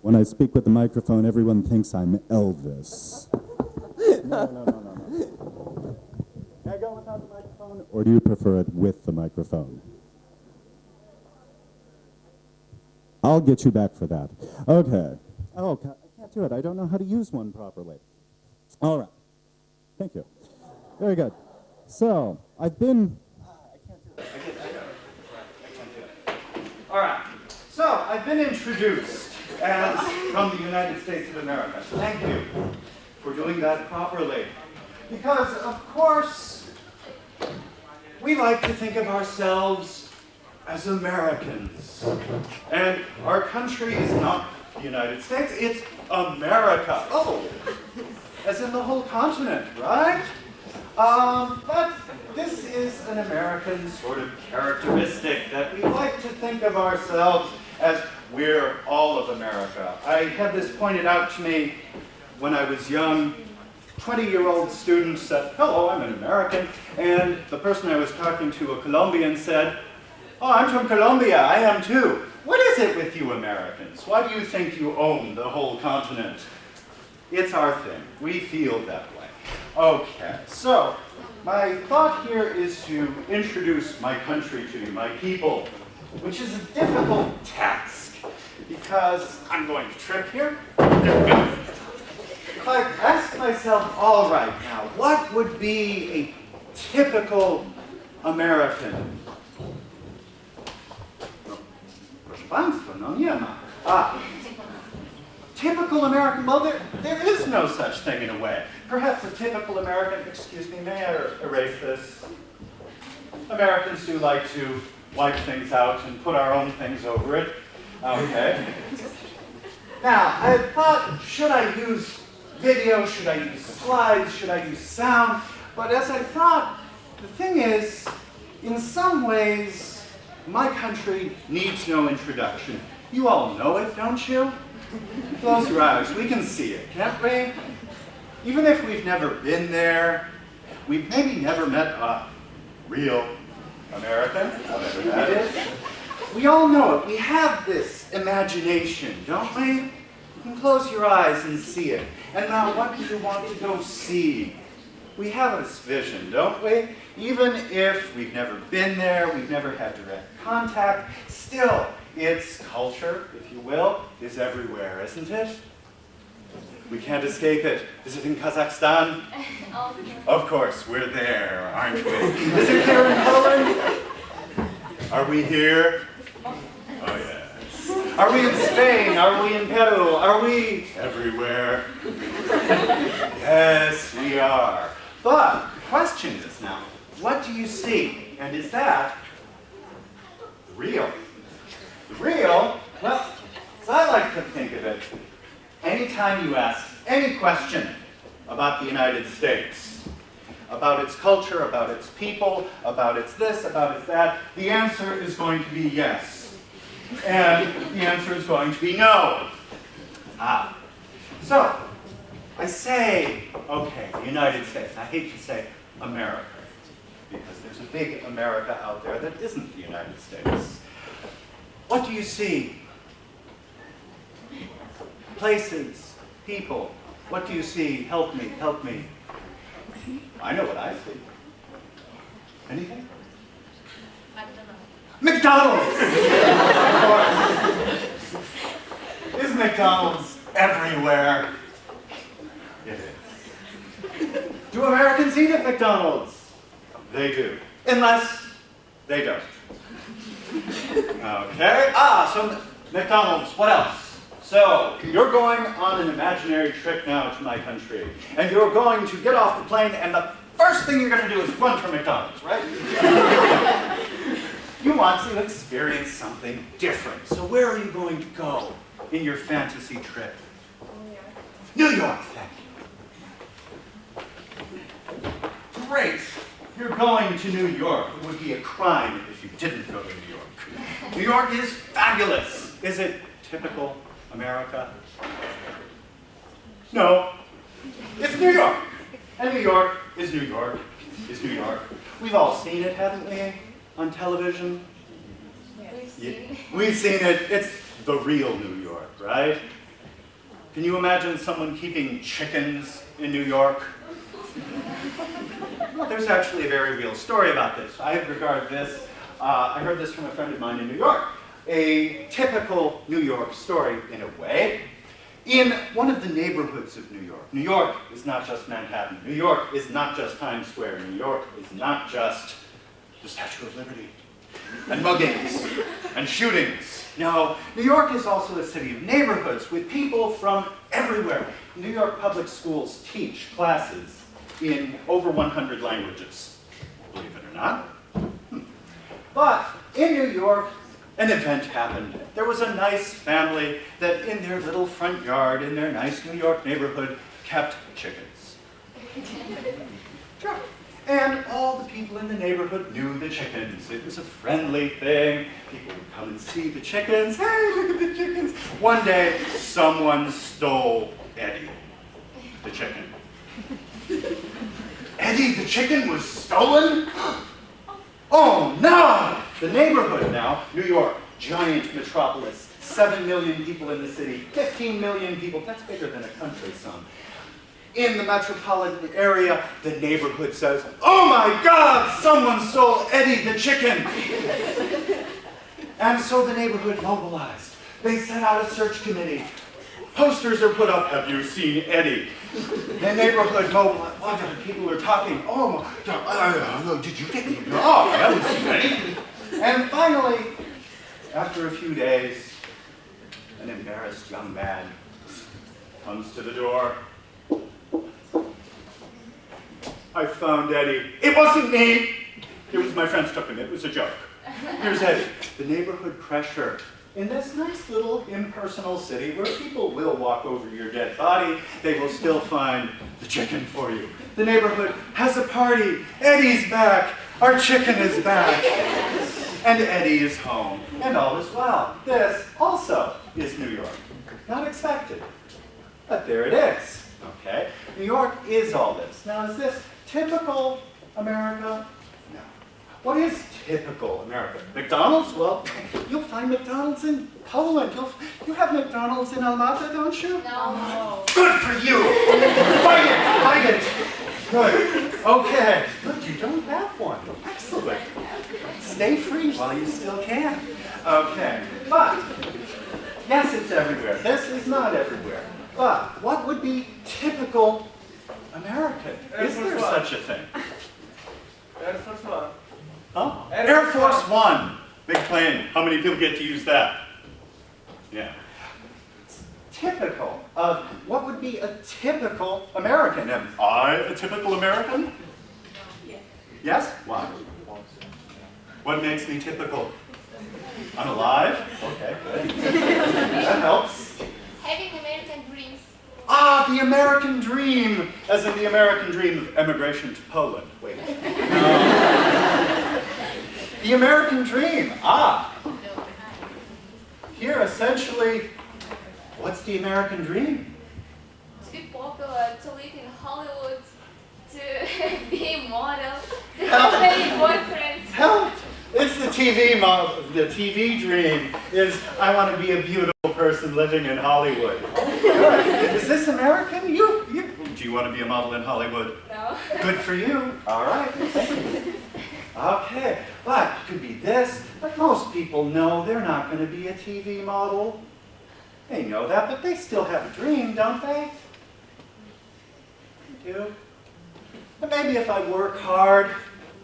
When I speak with the microphone, everyone thinks I'm Elvis. No. Can I go without the microphone, or do you prefer it with the microphone? I'll get you back for that. Okay. Oh, I can't do it. I don't know how to use one properly. All right. Thank you. Very good. So, I've been... All right. So, I've been introduced as from the United States of America. Thank you for doing that properly. Because, of course, we like to think of ourselves as Americans. And our country is not the United States, it's America. Oh, as in the whole continent, right? But this is an American sort of characteristic that we like to think of ourselves as we're all of America. I had this pointed out to me when I was young. 20-year-old student said, "Hello, I'm an American." And the person I was talking to, a Colombian, said, "Oh, I'm from Colombia, I am too." What is it with you Americans? Why do you think you own the whole continent? It's our thing. We feel that way. Okay, so my thought here is to introduce my country to you, my people, which is a difficult task because I'm going to trip here. If I ask myself, all right now, what would be a typical American? Proszę Państwa, no nie ma. Typical American, well, there is no such thing in a way. Perhaps a typical American, excuse me, may I erase this? Americans do like to wipe things out and put our own things over it. Okay. Now, I thought, should I use video, should I use slides, should I use sound? But as I thought, the thing is, in some ways, my country needs no introduction. You all know it, don't you? Close your eyes, we can see it, can't we? Even if we've never been there, we've maybe never met a real American, whatever that is. We all know it, we have this imagination, don't we? You can close your eyes and see it. And now what do you want to go see? We have this vision, don't we? Even if we've never been there, we've never had direct contact, still, its culture, if you will, is everywhere, isn't it? We can't escape it. Is it in Kazakhstan? Of course, we're there, aren't we? Is it here in Poland? Are we here? Oh, yes. Are we in Spain? Are we in Peru? Are we everywhere? Yes, we are. But the question is now, what do you see? And is that real? Real? Well, as I like to think of it, anytime you ask any question about the United States, about its culture, about its people, about its this, about its that, the answer is going to be yes. And the answer is going to be no. So, I say, okay, the United States. I hate to say America, because there's a big America out there that isn't the United States. What do you see? Places, people. What do you see? Help me, help me. I know what I see. Anything? McDonald's! Of course. Is McDonald's everywhere? It is. Do Americans eat at McDonald's? They do. Unless they don't. Okay. So McDonald's, what else? So, you're going on an imaginary trip now to my country, and you're going to get off the plane, and the first thing you're going to do is run for McDonald's, right? You want to experience something different. So where are you going to go in your fantasy trip? New York, thank you. Great. You're going to New York. It would be a crime if you didn't go to New York. New York is fabulous. Is it typical America? No. It's New York. And New York is New York is New York. We've all seen it, haven't we? On television? We've seen it. We've seen it. It's the real New York, right? Can you imagine someone keeping chickens in New York? Well, there's actually a very real story about this. I regard this, I heard this from a friend of mine in New York, a typical New York story in a way. In one of the neighborhoods of New York, New York is not just Manhattan. New York is not just Times Square. New York is not just the Statue of Liberty and muggings and shootings. No, New York is also a city of neighborhoods with people from everywhere. New York public schools teach classes in over 100 languages, believe it or not. But in New York, an event happened. There was a nice family that in their little front yard, in their nice New York neighborhood, kept chickens. Sure. And all the people in the neighborhood knew the chickens. It was a friendly thing. People would come and see the chickens. Hey, look at the chickens. One day, someone stole Eddie, the chicken. Eddie, the chicken was stolen? Oh no! The neighborhood now, New York, giant metropolis, 7 million people in the city, 15 million people, that's bigger than a country, son. In the metropolitan area, the neighborhood says, oh my God, someone stole Eddie the chicken. And so the neighborhood mobilized. They set out a search committee. Posters are put up, have you seen Eddie? The neighborhood mobilized. People are talking, oh, did you get me? No, I haven't seen Eddie. And finally, after a few days, an embarrassed young man comes to the door. I found Eddie. It wasn't me. It was my friends took him. It was a joke. Here's Eddie. The neighborhood pressure in this nice little impersonal city where people will walk over your dead body, they will still find the chicken for you. The neighborhood has a party. Eddie's back. Our chicken is back. And Eddie is home. And all is well. This also is New York. Not expected. But there it is. Okay? New York is all this. Now, is this typical America? No. What is typical America? McDonald's? Well, you'll find McDonald's in Poland. You have McDonald's in Almaty, don't you? No. Good for you! Fight it! Good. Okay. Good, you don't have one. Excellent. Stay free while you still can. Okay. But, yes, it's everywhere. This is not everywhere. But what would be typical American? Is there such a thing? Air Force One. Huh? Air Force One. Big plane. How many people get to use that? Yeah. Typical of what would be a typical American? Am I a typical American? Yes? Why? What makes me typical? I'm alive? Okay, good. That helps. Having American dreams. Ah, the American dream, as in the American dream of emigration to Poland. Wait. The American dream. Ah. Here, essentially, what's the American dream? To be popular, to live in Hollywood, to be a model, to Help. have many boyfriends. Help! It's the TV model. The TV dream is, I want to be a beautiful person living in Hollywood. Oh, good. Is this American? Do you want to be a model in Hollywood? No. Good for you. All right. Thank you. Okay, but it could be this, but most people know they're not going to be a TV model. They know that, but they still have a dream, don't they? They do. But maybe if I work hard,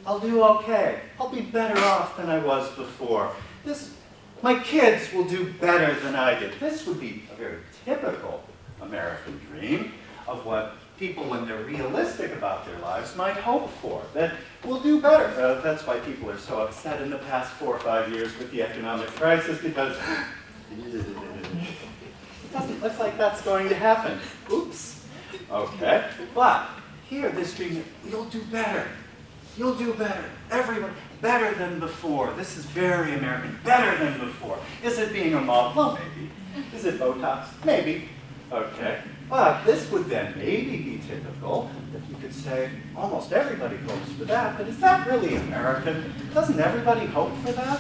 I'll do okay. I'll be better off than I was before. My kids will do better than I did. This would be a very typical American dream of what people, when they're realistic about their lives, might hope for. That we'll do better. That's why people are so upset in the past 4 or 5 years with the economic crisis, because it doesn't look like that's going to happen. Oops. Okay. But here, this dream, you'll do better. You'll do better. Everyone, better than before. This is very American. Better than before. Is it being a model? Well, maybe. Is it Botox? Maybe. Okay. But this would then maybe be typical, that you could say, almost everybody hopes for that, but is that really American? Doesn't everybody hope for that?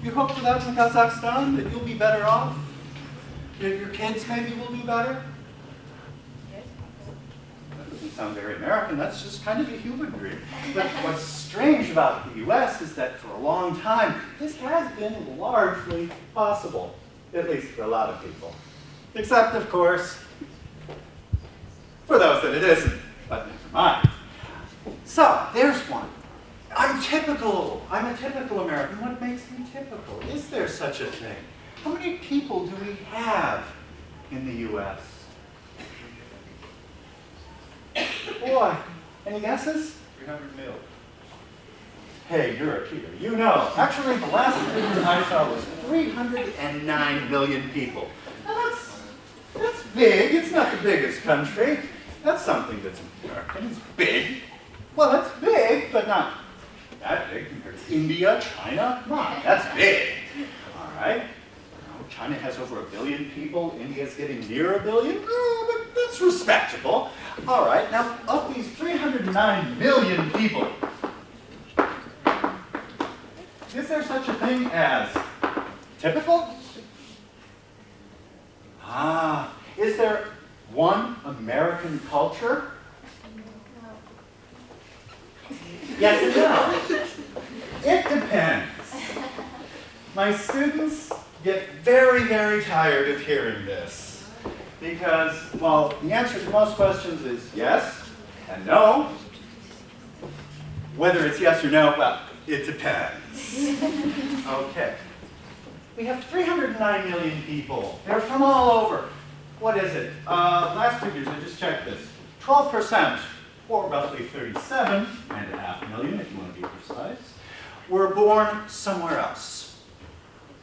You hope for that in Kazakhstan, that you'll be better off? Your kids maybe will do better? That doesn't sound very American. That's just kind of a human dream. But what's strange about the US is that for a long time, this has been largely possible, at least for a lot of people. Except, of course, for those that it isn't. But never mind. So, there's one. I'm a typical American. What makes me typical? Is there such a thing? How many people do we have in the US? Boy, any guesses? 300 mil. Hey, you're a cheater. You know. Actually, the last figure I saw was 309 million people. Now that's big. It's not the biggest country. That's something that's American. It's big. Well, that's big, but not that big compared to India, China. Come on, that's big. All right. China has over 1 billion people. India's getting near 1 billion. Oh, but that's respectable. All right. Now, of these 309 million people, is there such a thing as typical? Is there one American culture? Yes and no. It depends. My students get very, very tired of hearing this because, well, the answer to most questions is yes and no. Whether it's yes or no, well, it depends. Okay. We have 309 million people. They're from all over. What is it? Last figures, I just checked this. 12%, or roughly 37.5 million, if you want to be precise, were born somewhere else,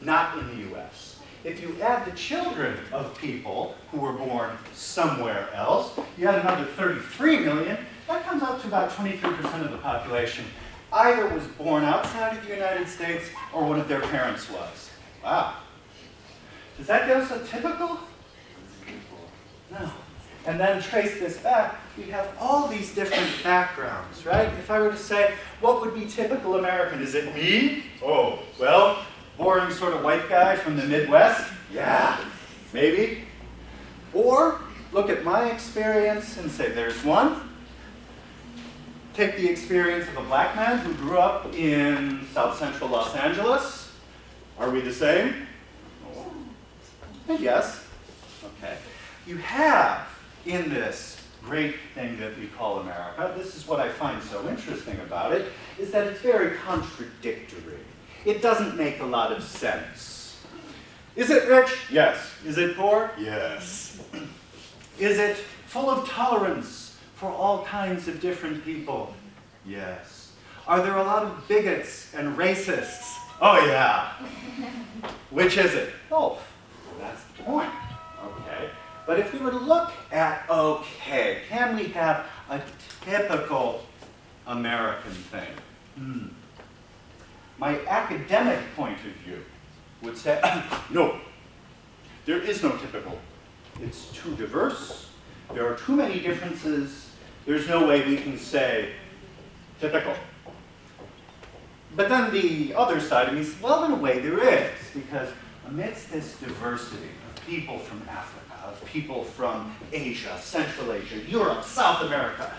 not in the US. If you add the children of people who were born somewhere else, you add another 33 million, that comes out to about 23% of the population either was born outside of the United States or one of their parents was. Wow. Does that give us a typical? No. And then trace this back, we have all these different backgrounds, right? If I were to say, what would be typical American? Is it me? Oh, well, boring sort of white guy from the Midwest? Yeah, maybe. Or look at my experience and say, there's one. Take the experience of a black man who grew up in South Central Los Angeles. Are we the same? Yes. Okay. You have in this great thing that we call America, this is what I find so interesting about it, is that it's very contradictory. It doesn't make a lot of sense. Is it rich? Yes. Is it poor? Yes. Is it full of tolerance for all kinds of different people? Yes. Are there a lot of bigots and racists? Oh yeah. Which is it? Both. That's the point. Okay. But if we were to look at, okay, can we have a typical American thing? My academic point of view would say, no, there is no typical. It's too diverse. There are too many differences. There's no way we can say typical. But then the other side of me says, well, in a way there is, because amidst this diversity of people from Africa, of people from Asia, Central Asia, Europe, South America,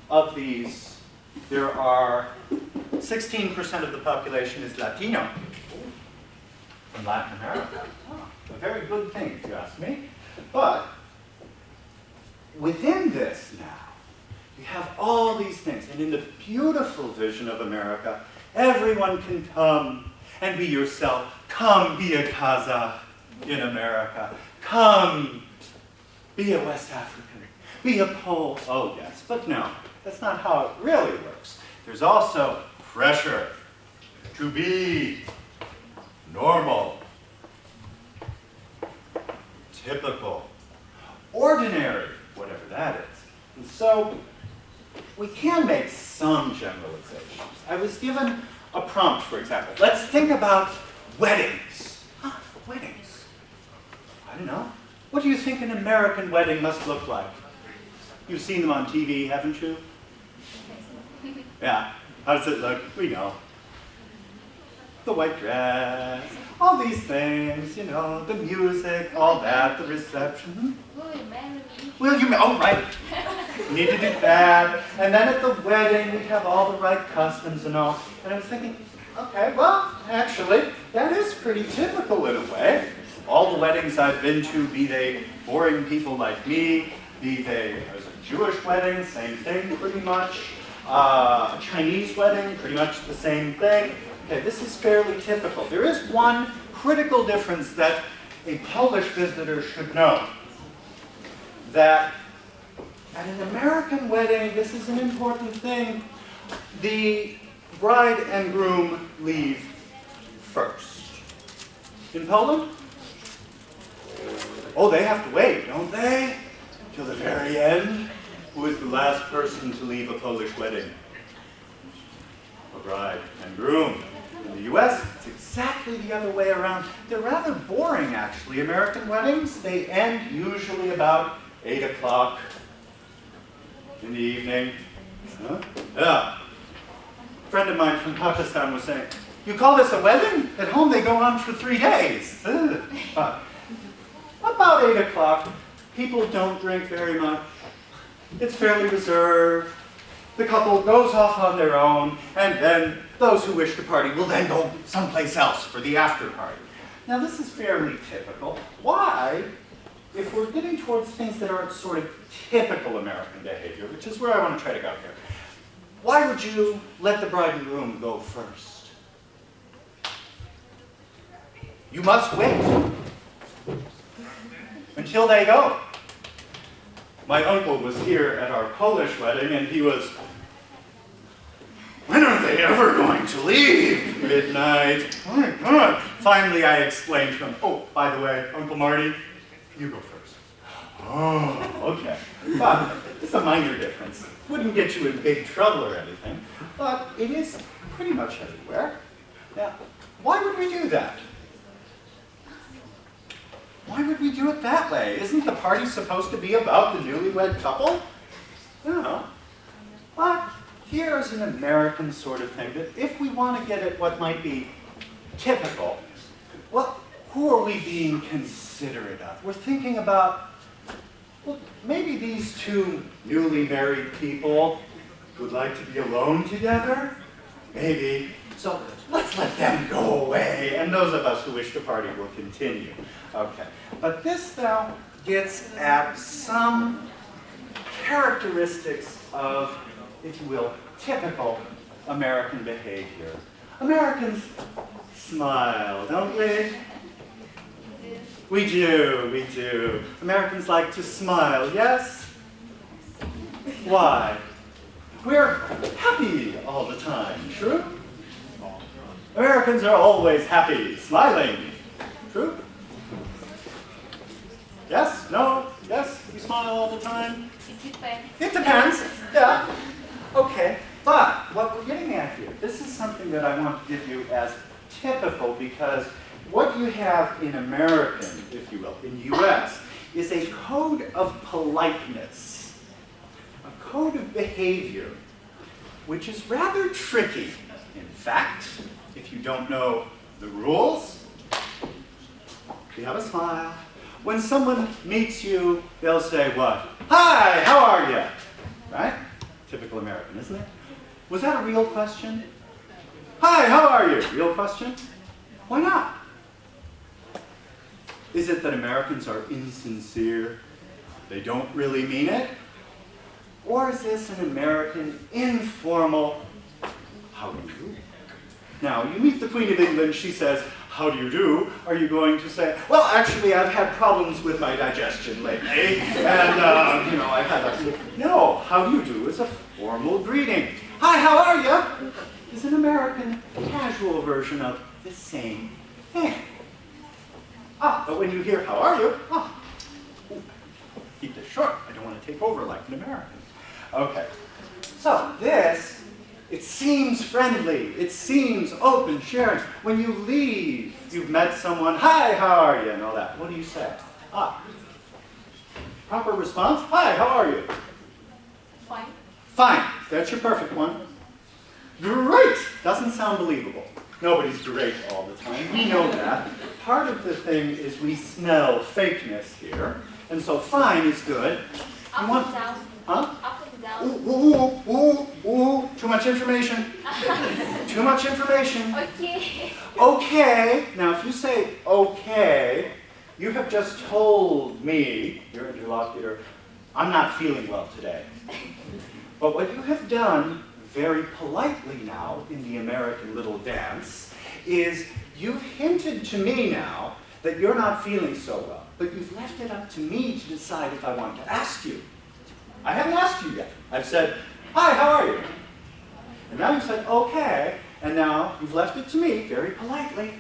of these, there are 16% of the population is Latino from Latin America. A very good thing, if you ask me. But within this now, you have all these things. And in the beautiful vision of America, everyone can come and be yourself. Come be a Kazakh in America. Come be a West African. Be a Pole. Oh, yes. But no, that's not how it really works. There's also pressure to be normal, typical, ordinary, whatever that is. And so we can make some generalizations. I was given a prompt, for example. Let's think about weddings. Weddings. I don't know. What do you think an American wedding must look like? You've seen them on TV, haven't you? Yeah. How does it look? We know. the white dress, all these things, you know, the music, all that, the reception. Will you marry me? Will you, oh, right. Need to do that. And then at the wedding, we have all the right customs and all. And I was thinking, okay, well, actually, that is pretty typical in a way. All the weddings I've been to, be they boring people like me, be they as a Jewish wedding, same thing pretty much. A Chinese wedding, pretty much the same thing. Okay, this is fairly typical. There is one critical difference that a Polish visitor should know. That at an American wedding, this is an important thing, the bride and groom leave first. In Poland? Oh, they have to wait, don't they? Till the very end? Who is the last person to leave a Polish wedding? A bride and groom. In the US, it's exactly the other way around. They're rather boring, actually. American weddings, they end usually about 8 o'clock in the evening. Huh? Yeah. A friend of mine from Pakistan was saying, you call this a wedding? At home they go on for 3 days. About 8 o'clock, people don't drink very much. It's fairly reserved. The couple goes off on their own, and then those who wish to party will then go someplace else for the after party. Now this is fairly typical. Why, if we're getting towards things that aren't sort of typical American behavior, which is where I want to try to go here, why would you let the bride and groom go first? You must wait until they go. My uncle was here at our Polish wedding, and he was, when are they ever going to leave? Midnight. Oh my God. Finally, I explained to him, oh, by the way, Uncle Marty, you go first. Oh, okay. But it's a minor difference. Wouldn't get you in big trouble or anything, but it is pretty much everywhere. Now, why would we do that? Why would we do it that way? Isn't the party supposed to be about the newlywed couple? No. But here's an American sort of thing that if we want to get at what might be typical, well, who are we being considerate of? We're thinking about, well, maybe these two newly married people would like to be alone together. Maybe. So let's let them go away, and those of us who wish to party will continue. Okay. But this now gets at some characteristics of, if you will, typical American behavior. Americans smile, don't we? We do. Americans like to smile, yes? Why? We're happy all the time, true? Americans are always happy, smiling, true? Yes? No? Yes? We smile all the time? It depends. It depends, yeah. Okay, but what we're getting at here, this is something that I want to give you as typical because what you have in American, if you will, in US, is a code of politeness, a code of behavior, which is rather tricky. In fact, if you don't know the rules, you have a smile. When someone meets you, they'll say what? Hi, how are you? Right? Typical American, isn't it? Was that a real question? Hi, how are you? Real question? Why not? Is it that Americans are insincere? They don't really mean it? Or is this an American informal, how do you do? Now, you meet the Queen of England, she says, how do you do? Are you going to say, well, actually, I've had problems with my digestion lately, and, you know, I've had a... No, how do you do is a formal greeting. Hi, how are you? Is an American casual version of the same thing. But when you hear, how are you? Keep this short. I don't want to take over like an American. Okay. So this, it seems friendly. It seems open, sharing. When you leave, you've met someone. Hi, how are you? And all that. What do you say? Proper response. Hi, how are you? Fine. Fine. That's your perfect one. Great. Doesn't sound believable. Nobody's great all the time. We know that. Part of the thing is we smell fakeness here. And so fine is good. Up and down. Huh? Up and down. Ooh. Too much information. Too much information. Okay. Okay. Now, if you say okay, you have just told me, your interlocutor, I'm not feeling well today. But what you have done very politely now in the American little dance is you've hinted to me now that you're not feeling so well, but you've left it up to me to decide if I want to ask you. I haven't asked you yet. I've said, hi, how are you? And now you've said, okay, and now you've left it to me, very politely,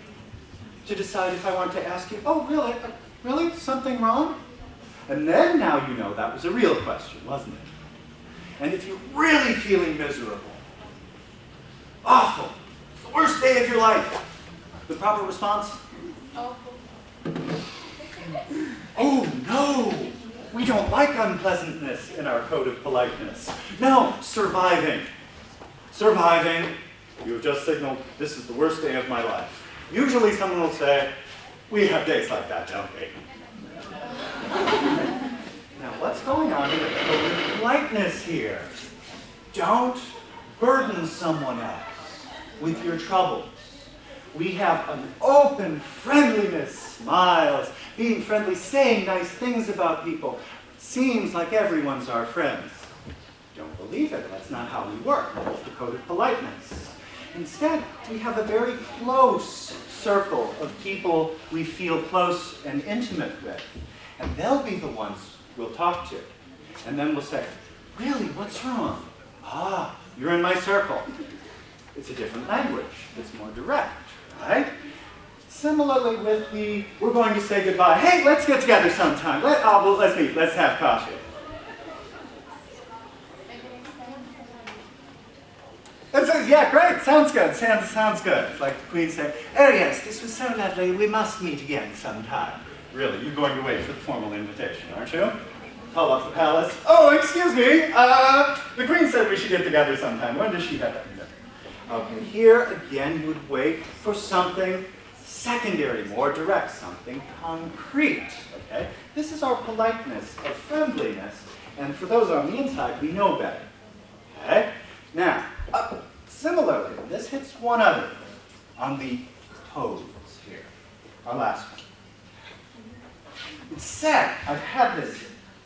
to decide if I want to ask you, oh, really? Really? Something wrong? And then now you know that was a real question, wasn't it? And if you're really feeling miserable, awful, it's the worst day of your life, the proper response? Awful. Oh, no! We don't like unpleasantness in our code of politeness. No, surviving. Surviving. You have just signaled, this is the worst day of my life. Usually someone will say, we have days like that, don't we? Now, what's going on in the code of politeness here? Don't burden someone else with your troubles. We have an open friendliness, smiles, being friendly, saying nice things about people. Seems like everyone's our friends. Don't believe it. That's not how we work. That's the code of politeness. Instead, we have a very close circle of people we feel close and intimate with. And they'll be the ones we'll talk to. And then we'll say, really, what's wrong? Ah, you're in my circle. It's a different language. It's more direct, right? Similarly with the, we're going to say goodbye. Hey, let's get together sometime. Let's meet. Let's have coffee. Yeah, great. Sounds good. Sounds good. Like the Queen said, oh yes, this was so lovely. We must meet again sometime. Really, you're going to wait for the formal invitation, aren't you? Call up the palace. Oh, excuse me. The Queen said we should get together sometime. When does she have that? Okay, here again you would wait for something secondary, more direct, something concrete. Okay? This is our politeness, our friendliness, and for those on the inside, we know better. Okay? Now, similarly, this hits one other on the toes here. Our last one. It's said, I've had this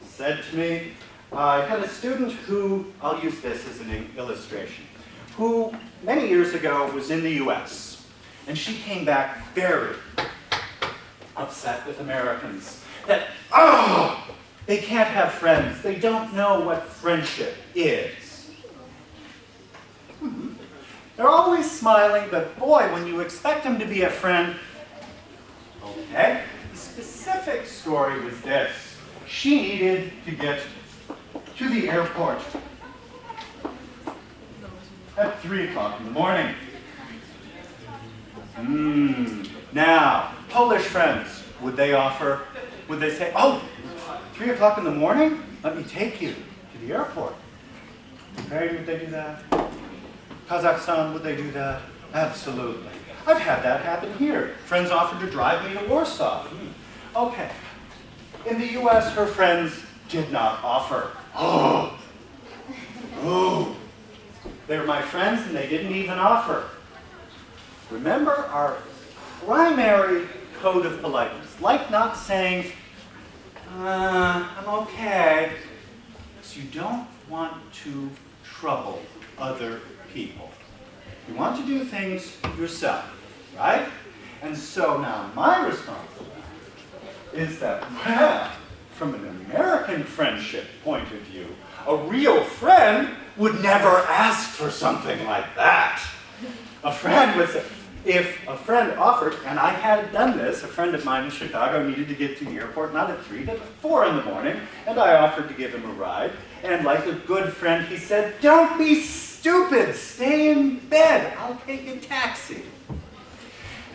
said to me, I had a student who, I'll use this as an illustration, who many years ago was in the US, and she came back very upset with Americans that, oh, they can't have friends. They don't know what friendship is. They're always smiling, but boy, when you expect them to be a friend, okay. The specific story was this. She needed to get to the airport at 3 o'clock in the morning. Now, Polish friends, would they say, oh, 3 o'clock in the morning? Let me take you to the airport. Ukraine, would they do that? Kazakhstan, would they do that? Absolutely. I've had that happen here. Friends offered to drive me to Warsaw. Okay. In the US, her friends did not offer. Oh. They're my friends and they didn't even offer. Remember our primary code of politeness. Like not saying, I'm okay. Because you don't want to trouble other people. You want to do things yourself, right? And so now my response to that is that, well, from an American friendship point of view, a real friend would never ask for something like that. A friend would say, if a friend offered, and I had done this, a friend of mine in Chicago needed to get to the airport not at 3 but 4 in the morning, and I offered to give him a ride, and like a good friend, he said, don't be stupid, stay in bed, I'll take a taxi.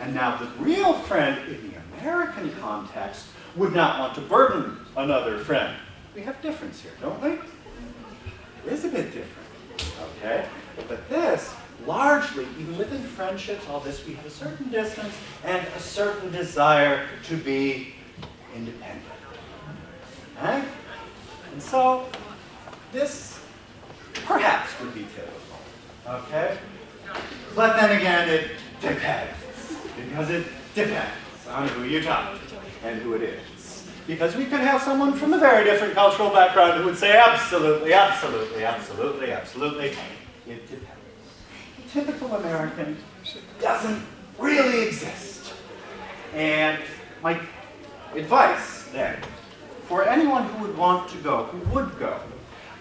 And now the real friend in the American context would not want to burden another friend. We have difference here, don't we? It is a bit different, okay? But this largely, even within friendships, all this, we have a certain distance and a certain desire to be independent. Right? And so, this perhaps would be typical. Okay? But then again, it depends. Because it depends on who you talk to and who it is. Because we could have someone from a very different cultural background who would say, absolutely, absolutely, absolutely, absolutely. It depends. The typical American doesn't really exist. And my advice, then, for anyone who would want to go, who would go,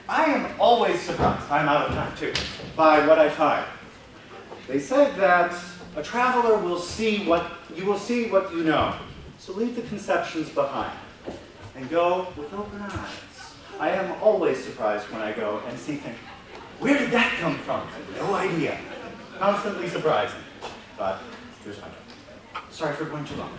I am always surprised, I'm out of time too, by what I find. They said that a traveler will see what you know. So leave the conceptions behind and go with open eyes. I am always surprised when I go and see things. Where did that come from? I have no idea. Constantly surprising. But here's my joke. Sorry for going too long.